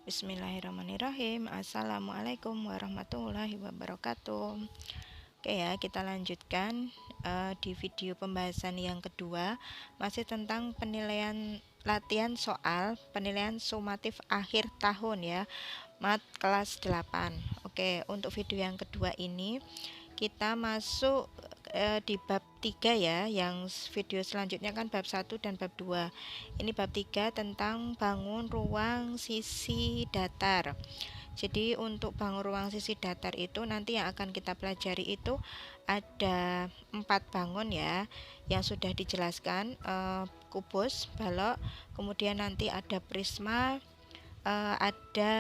Bismillahirrahmanirrahim. Assalamualaikum warahmatullahi wabarakatuh. Oke ya, kita lanjutkan di video pembahasan yang kedua, masih tentang penilaian latihan soal penilaian sumatif akhir tahun ya, mat kelas 8. Oke, untuk video yang kedua ini kita masuk di bab 3 ya. Yang video selanjutnya kan bab 1 dan bab 2. Ini bab 3 tentang bangun ruang sisi datar. Jadi untuk bangun ruang sisi datar itu nanti yang akan kita pelajari itu ada 4 bangun ya, yang sudah dijelaskan, kubus, balok, kemudian nanti ada prisma, ada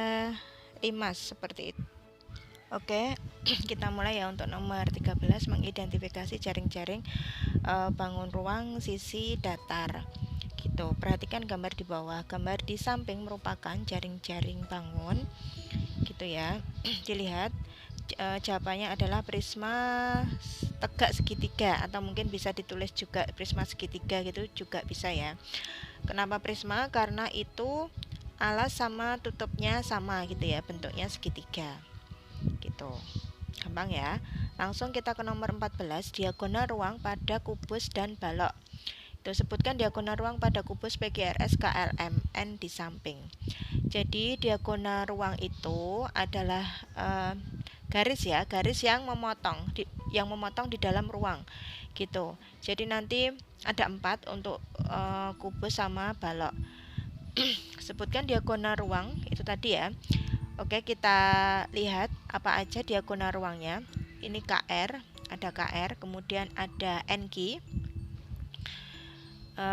limas seperti itu. Oke, kita mulai ya. Untuk nomor 13, mengidentifikasi jaring-jaring bangun ruang sisi datar. Gitu. Perhatikan gambar di bawah. Gambar di samping merupakan jaring-jaring bangun. Gitu ya. Dilihat jawabannya adalah prisma tegak segitiga, atau mungkin bisa ditulis juga prisma segitiga gitu juga bisa ya. Kenapa prisma? Karena itu alas sama tutupnya sama gitu ya, bentuknya segitiga. Gitu. Gampang ya. Langsung kita ke nomor 14, diagonal ruang pada kubus dan balok. Itu sebutkan diagonal ruang pada kubus PGRS KLMN di samping. Jadi diagonal ruang itu adalah garis ya, garis yang memotong di dalam ruang. Gitu. Jadi nanti ada 4 untuk kubus sama balok. Sebutkan diagonal ruang itu tadi ya. Oke, kita lihat apa aja diagonal ruangnya. Ini KR, ada KR, kemudian ada NQ,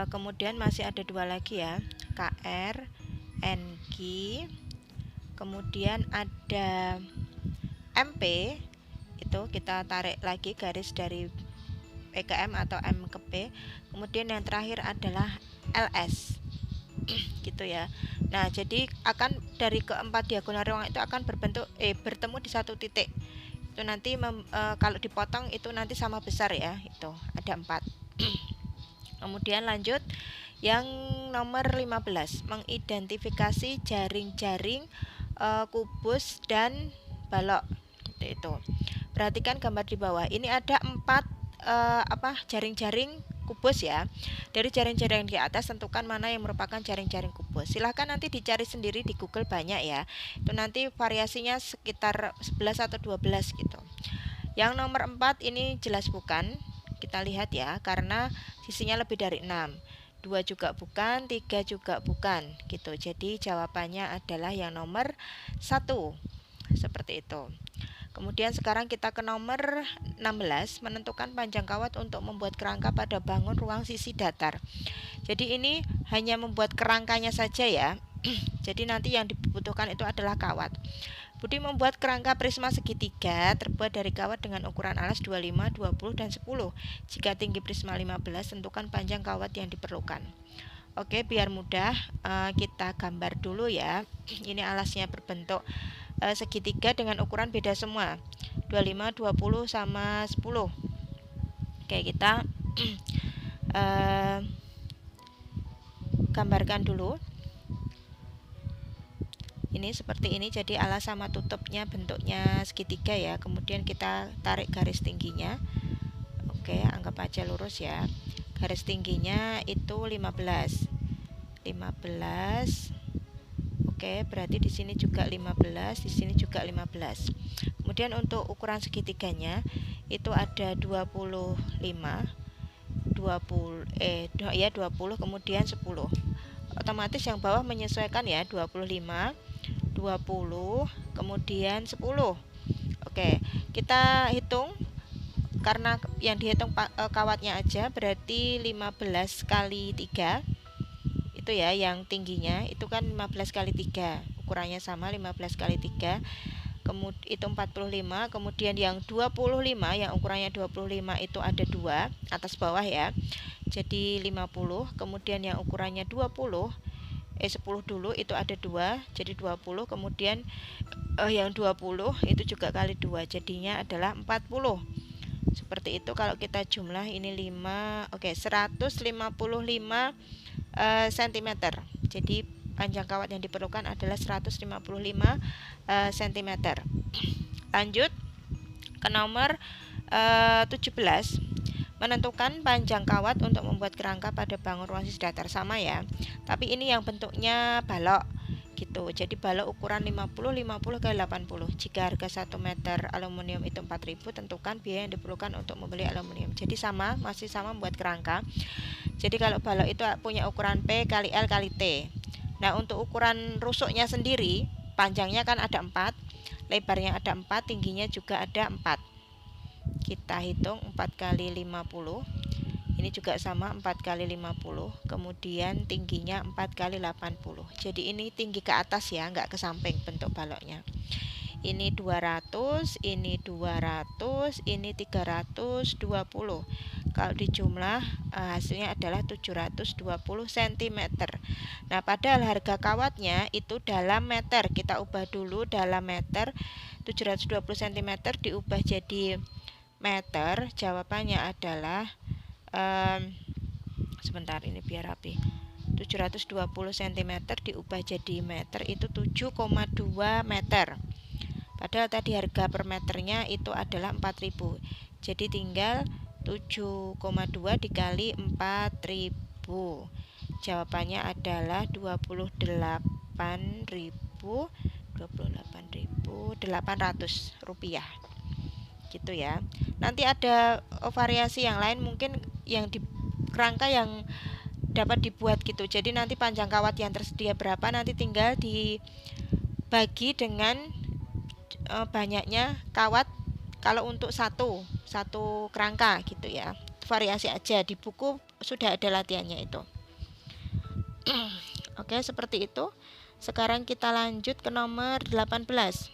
kemudian masih ada 2 lagi ya, KR, NQ, kemudian ada MP, itu kita tarik lagi garis dari P ke M atau M ke P, kemudian yang terakhir adalah LS. Gitu ya. Nah, jadi akan dari keempat diagonal ruang itu akan bertemu di satu titik. Itu nanti kalau dipotong itu nanti sama besar ya. Itu ada 4. Kemudian lanjut yang nomor 15, mengidentifikasi jaring-jaring kubus dan balok. Itu. Perhatikan gambar di bawah. Ini ada 4 jaring-jaring kubus ya. Dari jaring-jaring di atas tentukan mana yang merupakan jaring-jaring kubus. Silahkan nanti dicari sendiri di Google, banyak ya. Itu nanti variasinya sekitar 11 atau 12 gitu. Yang nomor 4 ini jelas bukan. Kita lihat ya, karena sisinya lebih dari 6. 2 juga bukan, 3 juga bukan gitu. Jadi jawabannya adalah yang nomor 1. Seperti itu. Kemudian sekarang kita ke nomor 16, menentukan panjang kawat untuk membuat kerangka pada bangun ruang sisi datar. Jadi ini hanya membuat kerangkanya saja ya. Jadi nanti yang dibutuhkan itu adalah kawat. Budi membuat kerangka prisma segitiga terbuat dari kawat dengan ukuran alas 25, 20, dan 10. Jika tinggi prisma 15, tentukan panjang kawat yang diperlukan. Oke, biar mudah kita gambar dulu ya. Ini alasnya berbentuk segitiga dengan ukuran beda semua, 25, 20 sama 10. Oke, kita gambarkan dulu. Ini seperti ini, jadi alas sama tutupnya bentuknya segitiga ya. Kemudian kita tarik garis tingginya. Oke, anggap aja lurus ya. Garis tingginya itu 15. Oke, berarti di sini juga 15, di sini juga 15. Kemudian untuk ukuran segitiganya itu ada 25, 20, kemudian 10. Otomatis yang bawah menyesuaikan ya, 25, 20, kemudian 10. Oke, kita hitung. Karena yang dihitung kawatnya aja, berarti 15 kali 3 itu ya, yang tingginya itu kan 15 kali 3, ukurannya sama, 15 kali 3, kemudian itu 45. Kemudian yang 25, yang ukurannya 25 itu ada 2 atas bawah ya, jadi 50. Kemudian yang ukurannya 10 dulu itu ada 2, jadi 20. Kemudian yang 20 itu juga kali 2, jadinya adalah 40. Seperti itu. Kalau kita jumlah ini 5, 155 cm. Jadi panjang kawat yang diperlukan adalah 155 cm. Lanjut ke nomor 17. Menentukan panjang kawat untuk membuat kerangka pada bangun ruang sisi datar. Sama ya, tapi ini yang bentuknya balok gitu. Jadi balok ukuran 50 kali 80. Jika harga 1 meter aluminium itu 4.000, tentukan biaya yang diperlukan untuk membeli aluminium. Jadi masih sama membuat kerangka. Jadi kalau balok itu punya ukuran P kali L kali T. Nah, untuk ukuran rusuknya sendiri, panjangnya kan ada 4, lebarnya ada 4, tingginya juga ada 4. Kita hitung 4 kali 50. Ini juga sama 4 kali 50. Kemudian tingginya 4 kali 80. Jadi ini tinggi ke atas ya, nggak ke samping bentuk baloknya. Ini 200, ini 200, ini 320. Kalau dijumlah hasilnya adalah 720 cm. Nah, padahal harga kawatnya itu dalam meter. Kita ubah dulu dalam meter. 720 cm diubah jadi meter. Jawabannya adalah sebentar, ini biar rapi. 720 cm diubah jadi meter itu 7,2 meter. Padahal tadi harga per meternya itu adalah 4.000. Jadi tinggal 7,2 dikali 4.000. Jawabannya adalah 28.800 rupiah. Gitu ya. Nanti ada variasi yang lain, mungkin yang di kerangka yang dapat dibuat gitu. Jadi nanti panjang kawat yang tersedia berapa, nanti tinggal dibagi dengan banyaknya kawat kalau untuk satu kerangka gitu ya. Variasi aja, di buku sudah ada latihannya itu. Oke, seperti itu. Sekarang kita lanjut ke nomor 18.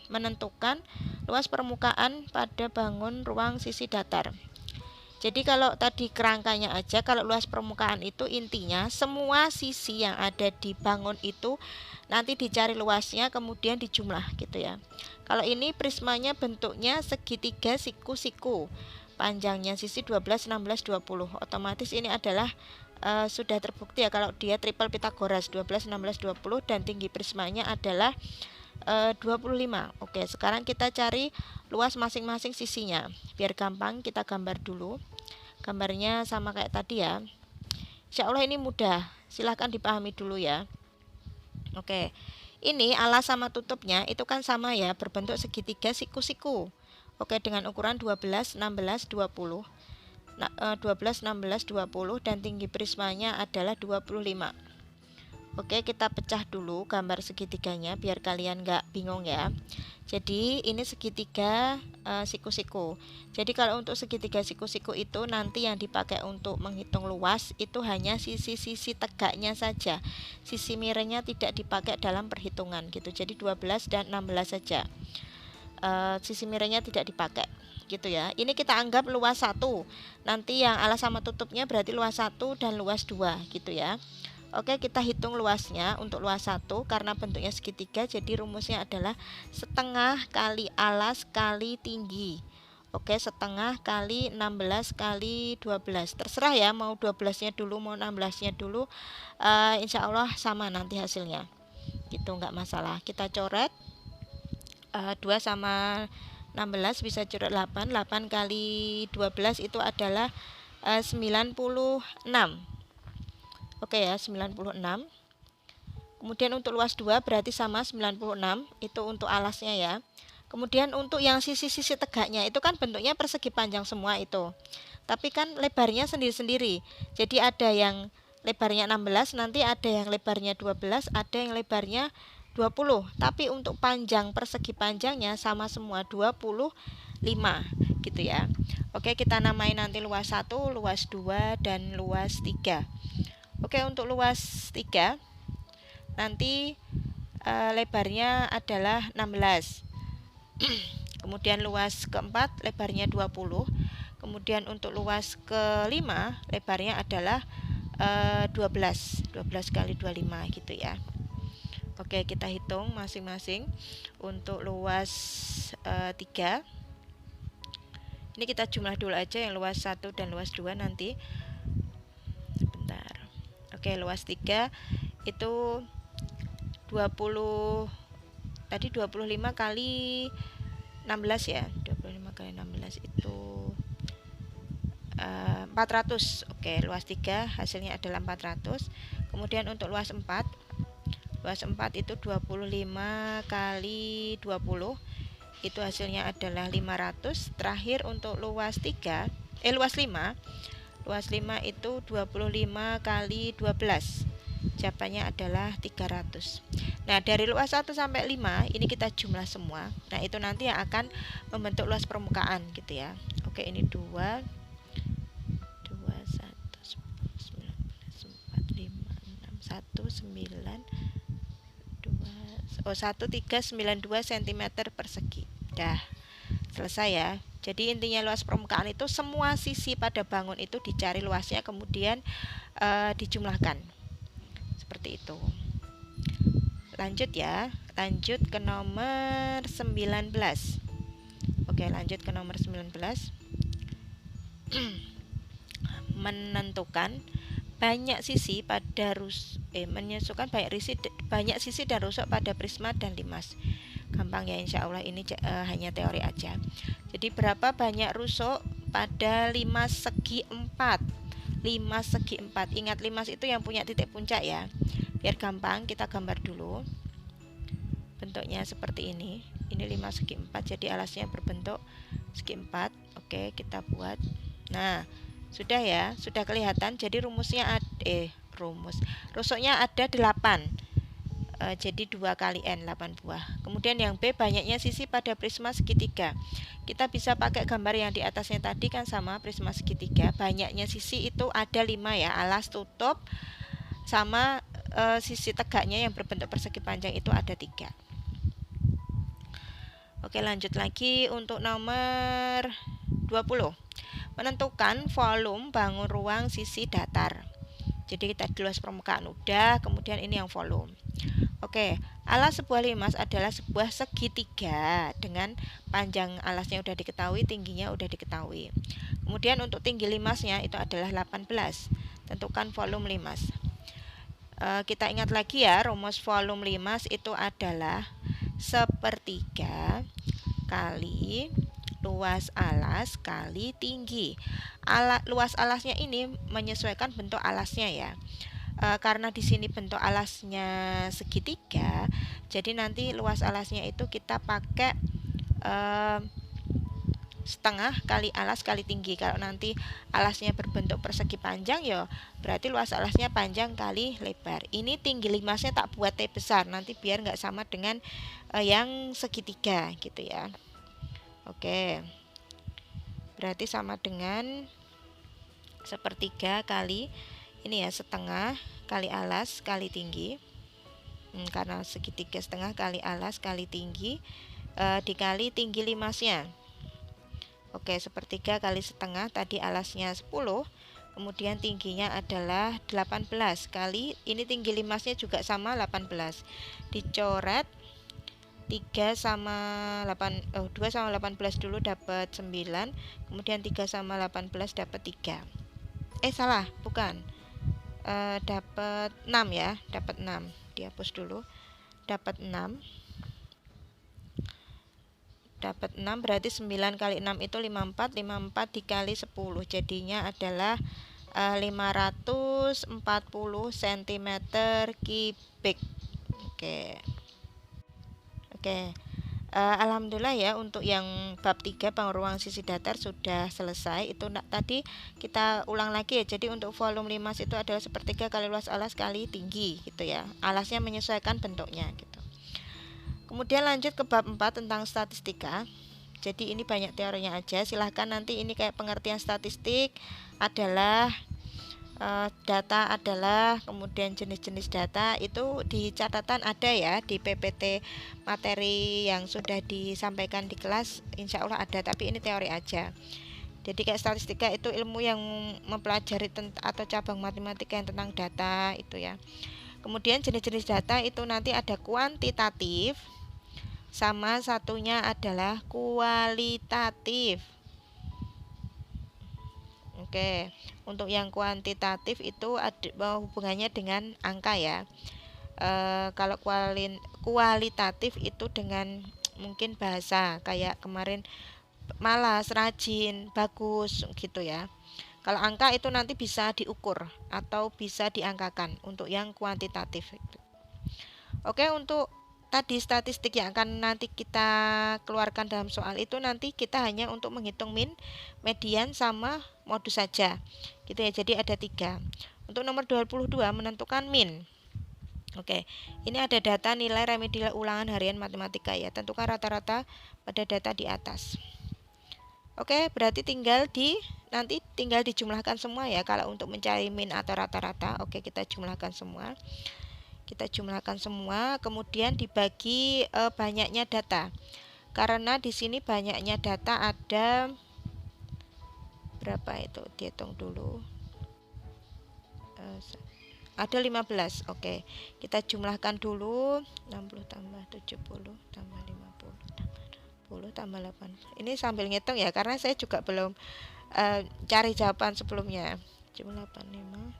Menentukan luas permukaan pada bangun ruang sisi datar. Jadi kalau tadi kerangkanya aja, kalau luas permukaan itu intinya semua sisi yang ada di bangun itu nanti dicari luasnya kemudian dijumlah gitu ya. Kalau ini prismanya bentuknya segitiga siku-siku. Panjangnya sisi 12, 16, 20. Otomatis ini adalah sudah terbukti ya kalau dia triple Pythagoras 12, 16, 20 dan tinggi prismanya adalah 25. Oke, sekarang kita cari luas masing-masing sisinya. Biar gampang kita gambar dulu. Gambarnya sama kayak tadi ya. Insya Allah ini mudah. Silahkan dipahami dulu ya. Oke, ini alas sama tutupnya itu kan sama ya, berbentuk segitiga siku-siku. Oke, dengan ukuran 12, 16, 20. 12, 16, 20 dan tinggi prismanya adalah 25. Oke, kita pecah dulu gambar segitiganya biar kalian nggak bingung ya. Jadi ini segitiga siku-siku. Jadi kalau untuk segitiga siku-siku itu nanti yang dipakai untuk menghitung luas itu hanya sisi-sisi tegaknya saja. Sisi miringnya tidak dipakai dalam perhitungan gitu. Jadi 12 dan 16 saja. Sisi miringnya tidak dipakai gitu ya. Ini kita anggap luas 1. Nanti yang alas sama tutupnya berarti luas 1 dan luas 2 gitu ya. Oke, kita hitung luasnya. Untuk luas 1 karena bentuknya segitiga, jadi rumusnya adalah setengah kali alas kali tinggi. Oke, setengah kali 16 kali 12. Terserah ya, mau 12-nya dulu, mau 16-nya dulu. Insya Allah sama nanti hasilnya. Gitu, nggak masalah. Kita coret 2 sama 16 bisa coret 8. 8 kali 12 itu adalah 96. Oke ya, 96. Kemudian untuk luas 2 berarti sama 96. Itu untuk alasnya ya. Kemudian untuk yang sisi-sisi tegaknya itu kan bentuknya persegi panjang semua itu. Tapi kan lebarnya sendiri-sendiri. Jadi ada yang lebarnya 16, nanti ada yang lebarnya 12, ada yang lebarnya 20. Tapi untuk panjang persegi panjangnya sama semua 25 gitu ya. Oke, kita namai nanti luas 1, luas 2 dan luas 3. Oke, untuk luas 3 nanti lebarnya adalah 16. Kemudian luas keempat lebarnya 20. Kemudian untuk luas kelima lebarnya adalah 12 kali 25 gitu ya. Oke, kita hitung masing-masing. Untuk luas 3 ini kita jumlah dulu aja yang luas 1 dan luas 2 nanti. Sebentar. Oke, luas 3 itu 20 tadi 25 kali 16 ya, 25 kali 16 itu 400. Oke, luas 3 hasilnya adalah 400. Kemudian untuk luas 4 itu 25 kali 20 itu hasilnya adalah 500. Terakhir untuk luas 5 itu 25 kali 12. Jawabannya adalah 300. Nah, dari luas 1 sampai 5 ini kita jumlah semua. Nah, itu nanti yang akan membentuk luas permukaan gitu ya. Oke, ini 2 1 10 19 4 5 6 1 9 2 1392 cm persegi. Dah selesai ya. Jadi intinya luas permukaan itu semua sisi pada bangun itu dicari luasnya, kemudian dijumlahkan seperti itu. Lanjut ya, lanjut ke nomor 19. Oke, lanjut ke nomor 19. Menentukan banyak sisi pada menentukan banyak sisi dan rusuk pada prisma dan limas. Gampang ya, insya Allah ini hanya teori aja. Jadi berapa banyak rusuk pada limas segi 4? Limas segi 4. Ingat limas itu yang punya titik puncak ya. Biar gampang kita gambar dulu. Bentuknya seperti ini. Ini limas segi 4, jadi alasnya berbentuk segi 4. Oke, kita buat. Nah, sudah ya, sudah kelihatan. Jadi rusuknya ada 8. Jadi 2 kali N, 8 buah. Kemudian yang B, banyaknya sisi pada prisma segitiga. Kita bisa pakai gambar yang di atasnya tadi kan sama, prisma segitiga. Banyaknya sisi itu ada 5 ya, alas, tutup, sama sisi tegaknya yang berbentuk persegi panjang itu ada 3. Oke, lanjut lagi untuk nomor 20. Menentukan volume bangun ruang sisi datar. Jadi kita luas permukaan udah, kemudian ini yang volume. Oke, alas sebuah limas adalah sebuah segitiga dengan panjang alasnya udah diketahui, tingginya udah diketahui. Kemudian untuk tinggi limasnya itu adalah 18. Tentukan volume limas. Kita ingat lagi ya, rumus volume limas itu adalah sepertiga kali luas alas kali tinggi. Luas alasnya ini menyesuaikan bentuk alasnya ya. Karena di sini bentuk alasnya segitiga, jadi nanti luas alasnya itu kita pakai setengah kali alas kali tinggi. Kalau nanti alasnya berbentuk persegi panjang ya berarti luas alasnya panjang kali lebar. Ini tinggi limasnya tak buat T besar, nanti biar nggak sama dengan yang segitiga gitu ya. Oke, berarti sama dengan sepertiga kali ini ya, setengah kali alas kali tinggi. Karena segitiga setengah kali alas kali tinggi dikali tinggi limasnya. Oke, sepertiga kali setengah, tadi alasnya 10, kemudian tingginya adalah 18 kali, ini tinggi limasnya juga sama 18. Dicoret 2 sama 18 dulu dapat 9, kemudian 3 sama 18 dapat 3. Salah, bukan. Dapat 6 ya, dapat 6. Dihapus dulu. Dapat 6. Dapat 6 berarti 9 kali 6 itu 54, 54 dikali 10 jadinya adalah 540 cm kubik. Oke. Alhamdulillah ya, untuk yang bab 3 bangun ruang sisi datar sudah selesai. Itu tadi kita ulang lagi ya. Jadi untuk volume limas itu adalah sepertiga kali luas alas kali tinggi gitu ya. Alasnya menyesuaikan bentuknya gitu. Kemudian lanjut ke bab 4 tentang statistika. Jadi ini banyak teorinya aja. Silahkan nanti ini kayak pengertian statistik adalah data adalah, kemudian jenis-jenis data itu di catatan ada ya, di PPT materi yang sudah disampaikan di kelas insya Allah ada, tapi ini teori aja. Jadi kayak statistika itu ilmu yang mempelajari atau cabang matematika yang tentang data itu ya. Kemudian jenis-jenis data itu nanti ada kuantitatif, sama satunya adalah kualitatif. Oke, untuk yang kuantitatif itu ada hubungannya dengan angka ya. Kalau kualitatif itu dengan mungkin bahasa kayak kemarin malas, rajin, bagus gitu ya. Kalau angka itu nanti bisa diukur atau bisa diangkakan untuk yang kuantitatif. Oke, untuk tadi statistik yang akan nanti kita keluarkan dalam soal itu nanti kita hanya untuk menghitung min, median sama modus saja. Gitu ya. Jadi ada 3. Untuk nomor 22 menentukan min. Oke, ini ada data nilai remedial ulangan harian matematika ya. Tentukan rata-rata pada data di atas. Oke, berarti nanti tinggal dijumlahkan semua ya. Kalau untuk mencari min atau rata-rata, oke kita jumlahkan semua. Kita jumlahkan semua, kemudian dibagi banyaknya data. Karena di sini banyaknya data ada berapa itu? Dihitung dulu. Ada 15. Oke. Kita jumlahkan dulu. 60 tambah 70 tambah 50 tambah 20 tambah 8. Ini sambil ngitung ya karena saya juga belum cari jawaban sebelumnya. 85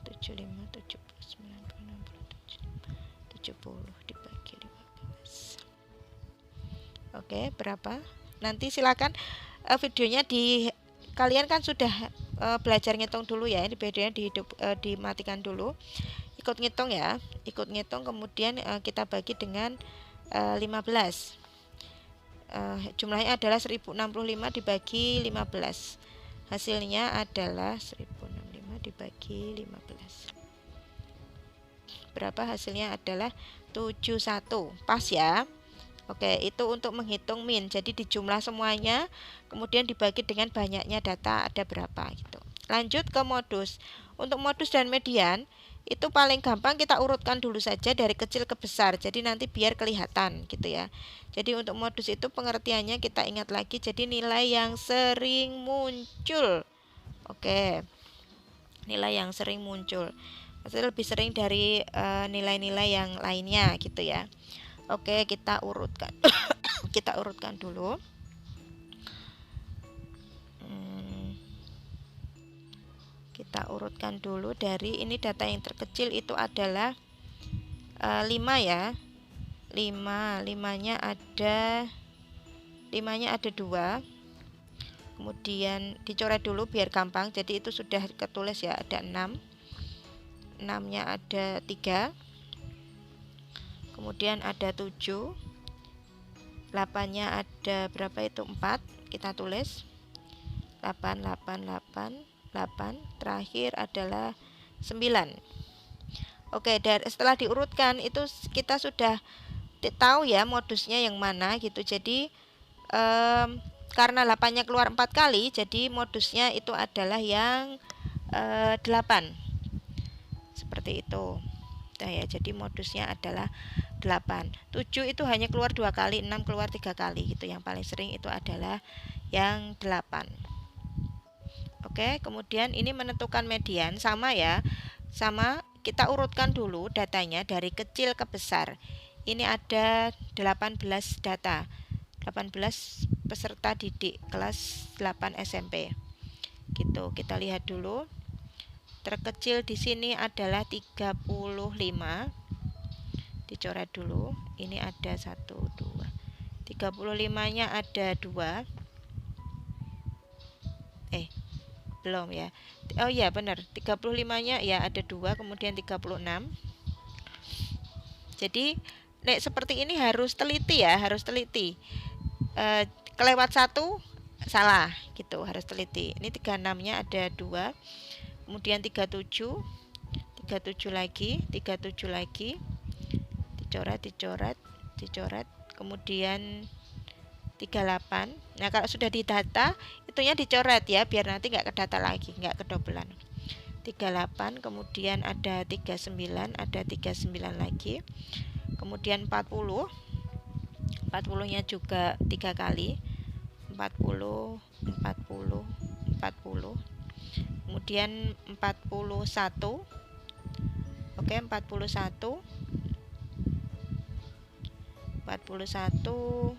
75 70 90 60 70 dibagi 15. Oke, berapa? Nanti silakan videonya kalian kan sudah belajar ngitung dulu ya. Ini videonya dimatikan dulu. Ikut ngitung ya, ikut ngitung kemudian kita bagi dengan 15. Jumlahnya adalah 1065 dibagi 15. Hasilnya adalah 1065 dibagi 15. Berapa hasilnya adalah 71. Pas ya. Oke, itu untuk menghitung min. Jadi dijumlah semuanya, kemudian dibagi dengan banyaknya data ada berapa gitu. Lanjut ke modus. Untuk modus dan median itu paling gampang kita urutkan dulu saja dari kecil ke besar. Jadi nanti biar kelihatan gitu ya. Jadi untuk modus itu pengertiannya kita ingat lagi. Jadi nilai yang sering muncul. Oke. Nilai yang sering muncul. Maksudnya lebih sering dari nilai-nilai yang lainnya gitu ya. Oke, kita urutkan. Kita urutkan dulu. Kita urutkan dulu dari ini data yang terkecil itu adalah 5 ya. 5, 5-nya ada 2. Kemudian dicoret dulu biar gampang. Jadi itu sudah ketulis ya, ada 6. 6-nya ada 3. Kemudian ada 7. 8-nya ada berapa itu? 4. Kita tulis 8, 8, 8, 8. Terakhir adalah 9. Oke, setelah diurutkan itu kita sudah tahu ya modusnya yang mana gitu. Jadi karena 8-nya keluar 4 kali, jadi modusnya itu adalah yang 8. Seperti itu. Nah ya, jadi modusnya adalah 8. 7 itu hanya keluar 2 kali, 6 keluar 3 kali gitu. Yang paling sering itu adalah yang 8. Oke, kemudian ini menentukan median sama ya. Sama kita urutkan dulu datanya dari kecil ke besar. Ini ada 18 data. 18 peserta didik kelas 8 SMP. Gitu, kita lihat dulu. Terkecil di sini adalah 35. Dicoret dulu. Ini ada 1 2. 35-nya ada 2. Belum ya. Oh iya benar. 35-nya ya ada 2, kemudian 36. Jadi seperti ini harus teliti ya, harus teliti. Kelewat 1 salah gitu, harus teliti. Ini 36-nya ada 2. Kemudian 37 lagi, 37 lagi. Dicoret. Kemudian 38. Nah, kalau sudah didata, itunya dicoret ya, biar nanti nggak kedata lagi, nggak kedobelan. 38, kemudian ada 39, ada 39 lagi. Kemudian 40. 40-nya juga 3 kali. 40. Kemudian 41. Oke, 41. 41.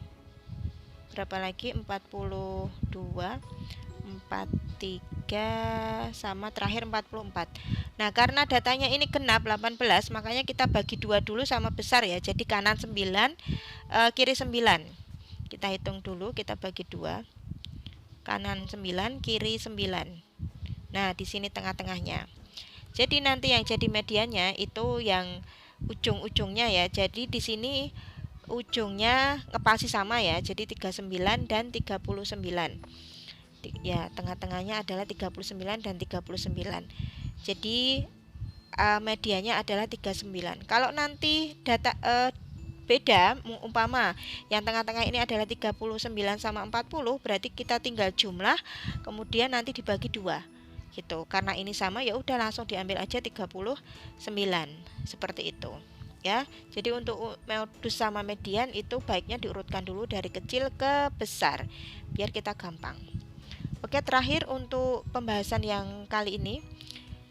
Berapa lagi? 42, 43 sama terakhir 44. Nah, karena datanya ini genap 18, makanya kita bagi 2 dulu sama besar ya. Jadi kanan 9, kiri 9. Kita hitung dulu, kita bagi 2. Kanan 9, kiri 9. Nah, di sini tengah-tengahnya. Jadi nanti yang jadi mediannya itu yang ujung-ujungnya ya. Jadi di sini ujungnya ngepasi sama ya. Jadi 39 dan 39. Ya, tengah-tengahnya adalah 39 dan 39. Jadi medianya adalah 39. Kalau nanti data beda, umpama yang tengah-tengah ini adalah 39 sama 40, berarti kita tinggal jumlah, kemudian nanti dibagi 2 gitu. Karena ini sama, ya udah langsung diambil aja 39. Seperti itu. Ya. Jadi untuk modus sama median itu baiknya diurutkan dulu dari kecil ke besar biar kita gampang. Oke, terakhir untuk pembahasan yang kali ini,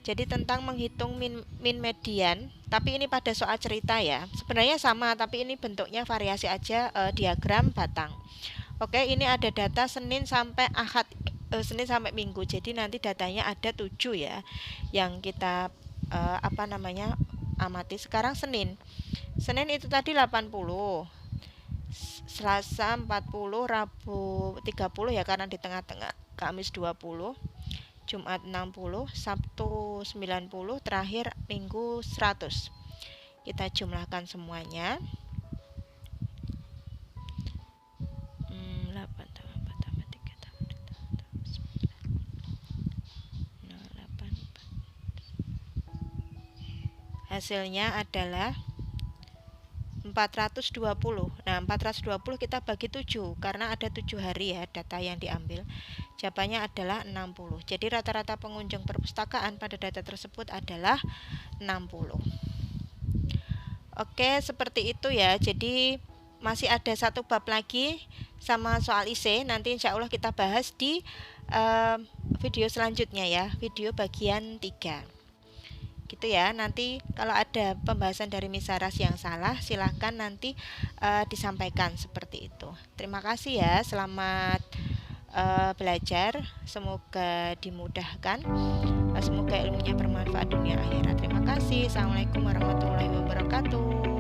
jadi tentang menghitung min median, tapi ini pada soal cerita ya. Sebenarnya sama, tapi ini bentuknya variasi aja, diagram batang. Oke, ini ada data Senin sampai Ahad, Senin sampai Minggu. Jadi nanti datanya ada 7 ya, yang kita amati. Sekarang Senin. Senin itu tadi 80. Selasa 40, Rabu 30 ya karena di tengah-tengah. Kamis 20. Jumat 60, Sabtu 90, terakhir Minggu 100. Kita jumlahkan semuanya. 8 tambah 4 tambah 3 tambah 2 tambah 9, 8. Hasilnya adalah 420. Nah, 420 kita bagi 7 karena ada 7 hari ya data yang diambil. Jawabannya adalah 60. Jadi rata-rata pengunjung perpustakaan pada data tersebut adalah 60. Oke, seperti itu ya. Jadi masih ada satu bab lagi sama soal IC. Nanti insya Allah kita bahas di video selanjutnya ya. Video bagian 3. Gitu ya. Nanti kalau ada pembahasan dari Misaras yang salah, silahkan nanti disampaikan seperti itu. Terima kasih ya. Selamat belajar. Semoga dimudahkan. Semoga ilmunya bermanfaat dunia akhirat. Terima kasih. Assalamualaikum warahmatullahi wabarakatuh.